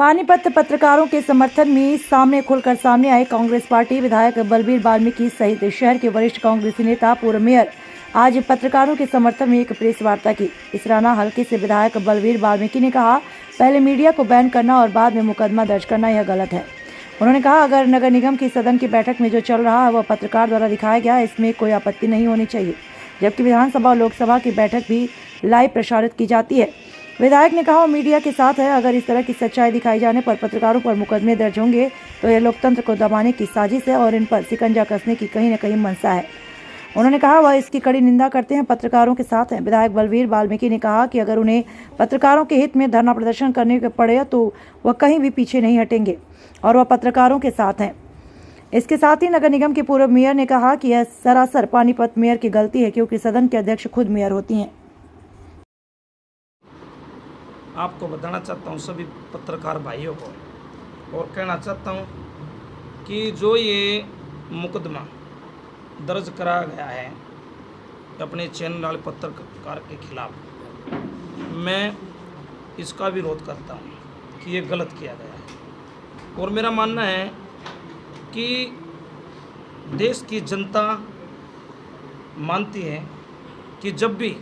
पानीपत पत्रकारों के समर्थन में सामने आए कांग्रेस पार्टी विधायक बलबीर वाल्मीकि सहित शहर के वरिष्ठ कांग्रेसी नेता पूर्व मेयर आज पत्रकारों के समर्थन में एक प्रेस वार्ता की। इसराना हलके से विधायक बलबीर वाल्मीकि ने कहा, पहले मीडिया को बैन करना और बाद में मुकदमा दर्ज करना यह गलत है। उन्होंने कहा, अगर नगर निगम की सदन की बैठक में जो चल रहा है वह पत्रकार द्वारा दिखाया गया, इसमें कोई आपत्ति नहीं होनी चाहिए, जबकि विधानसभा और लोकसभा की बैठक भी लाइव प्रसारित की जाती है। विधायक ने कहा, वो मीडिया के साथ है। अगर इस तरह की सच्चाई दिखाई जाने पर पत्रकारों पर मुकदमे दर्ज होंगे तो यह लोकतंत्र को दबाने की साजिश है और इन पर शिकंजा कसने की कहीं न कहीं मंशा है। उन्होंने कहा, वह इसकी कड़ी निंदा करते हैं, पत्रकारों के साथ हैं। विधायक बलबीर वाल्मीकि ने कहा कि अगर उन्हें पत्रकारों के हित में धरना प्रदर्शन करने के पड़े तो वह कहीं भी पीछे नहीं हटेंगे और वह पत्रकारों के साथ हैं। इसके साथ ही नगर निगम के पूर्व मेयर ने कहा कि यह सरासर पानीपत मेयर की गलती है, क्योंकि सदन के अध्यक्ष खुद मेयर होती हैं। आपको बताना चाहता हूँ सभी पत्रकार भाइयों को और कहना चाहता हूँ कि जो ये मुकदमा दर्ज करा गया है अपने चैनल वाले पत्रकार के खिलाफ, मैं इसका विरोध करता हूँ कि ये गलत किया गया है। और मेरा मानना है कि देश की जनता मानती है कि जब भी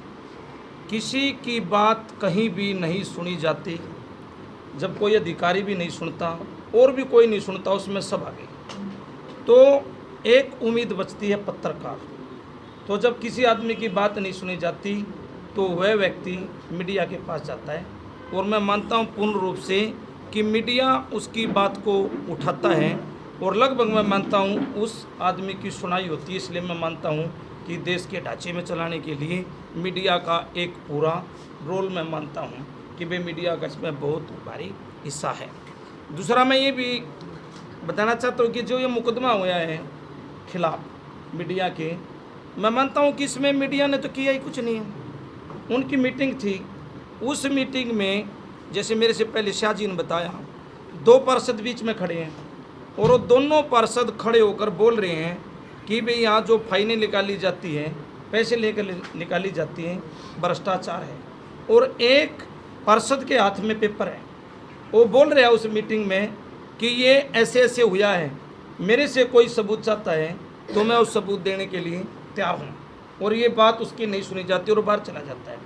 किसी की बात कहीं भी नहीं सुनी जाती, जब कोई अधिकारी भी नहीं सुनता और भी कोई नहीं सुनता, उसमें सब आ गई, तो एक उम्मीद बचती है पत्रकार। तो जब किसी आदमी की बात नहीं सुनी जाती तो वह व्यक्ति मीडिया के पास जाता है। और मैं मानता हूँ पूर्ण रूप से कि मीडिया उसकी बात को उठाता है और लगभग मैं मानता हूँ उस आदमी की सुनाई होती है। इसलिए मैं मानता हूँ कि देश के ढांचे में चलाने के लिए मीडिया का एक पूरा रोल मैं मानता हूँ कि भाई मीडिया का इसमें बहुत भारी हिस्सा है। दूसरा मैं ये भी बताना चाहता हूँ कि जो ये मुकदमा हुआ है खिलाफ मीडिया के, मैं मानता हूँ कि इसमें मीडिया ने तो किया ही कुछ नहीं है। उनकी मीटिंग थी, उस मीटिंग में जैसे मेरे से पहले शाहजी ने बताया, दो पार्षद बीच में खड़े हैं और वो दोनों पार्षद खड़े होकर बोल रहे हैं कि भाई यहाँ जो फाइनें निकाली जाती हैं, पैसे लेकर निकाली जाती हैं, भ्रष्टाचार है। और एक पार्षद के हाथ में पेपर है, वो बोल रहा है उस मीटिंग में कि ये ऐसे ऐसे हुआ है, मेरे से कोई सबूत चाहता है तो मैं उस सबूत देने के लिए तैयार हूँ। और ये बात उसकी नहीं सुनी जाती और बाहर चला जाता है।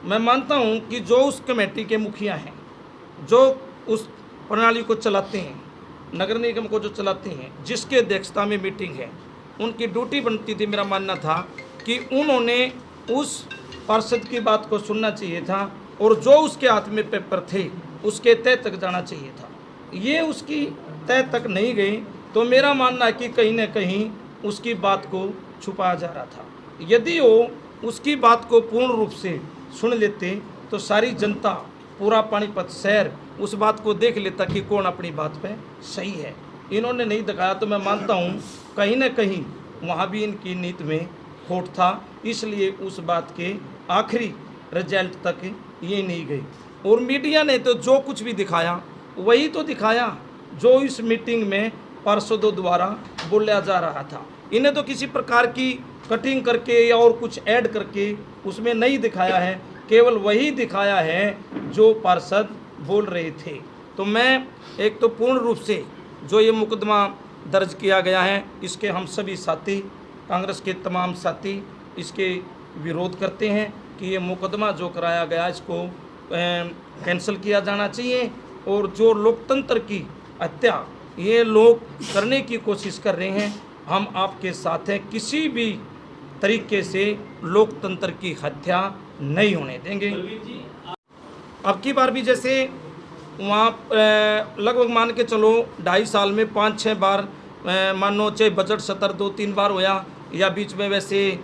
मैं मानता हूँ कि जो उस कमेटी के मुखिया हैं, जो उस प्रणाली को चलाते हैं, नगर निगम को जो चलाते हैं, जिसके अध्यक्षता में मीटिंग है, उनकी ड्यूटी बनती थी, मेरा मानना था कि उन्होंने उस पार्षद की बात को सुनना चाहिए था और जो उसके हाथ में पेपर थे उसके तय तक जाना चाहिए था। ये उसकी तय तक नहीं गई तो मेरा मानना है कि कहीं ना कहीं उसकी बात को छुपाया जा रहा था। यदि वो उसकी बात को पूर्ण रूप से सुन लेते तो सारी जनता, पूरा पानीपत शहर उस बात को देख लेता कि कौन अपनी बात पे सही है। इन्होंने नहीं दिखाया तो मैं मानता हूँ कहीं ना कहीं वहाँ भी इनकी नीति में खोट था, इसलिए उस बात के आखिरी रिजल्ट तक ये नहीं गई। और मीडिया ने तो जो कुछ भी दिखाया वही तो दिखाया जो इस मीटिंग में पार्षदों द्वारा बोला जा रहा था। इन्हें तो किसी प्रकार की कटिंग करके या और कुछ ऐड करके उसमें नहीं दिखाया है, केवल वही दिखाया है जो पार्षद बोल रहे थे। तो मैं एक तो पूर्ण रूप से जो ये मुकदमा दर्ज किया गया है, इसके हम सभी साथी, कांग्रेस के तमाम साथी इसके विरोध करते हैं कि ये मुकदमा जो कराया गया इसको कैंसिल किया जाना चाहिए। और जो लोकतंत्र की हत्या ये लोग करने की कोशिश कर रहे हैं, हम आपके साथ हैं। किसी भी तरीके से लोकतंत्र की हत्या नहीं होने देंगे। अब की बार भी जैसे वहाँ लगभग मान के चलो 2.5 साल में 5-6 बार मानो चाहे बजट सत्र 2-3 बार होया, या बीच में वैसे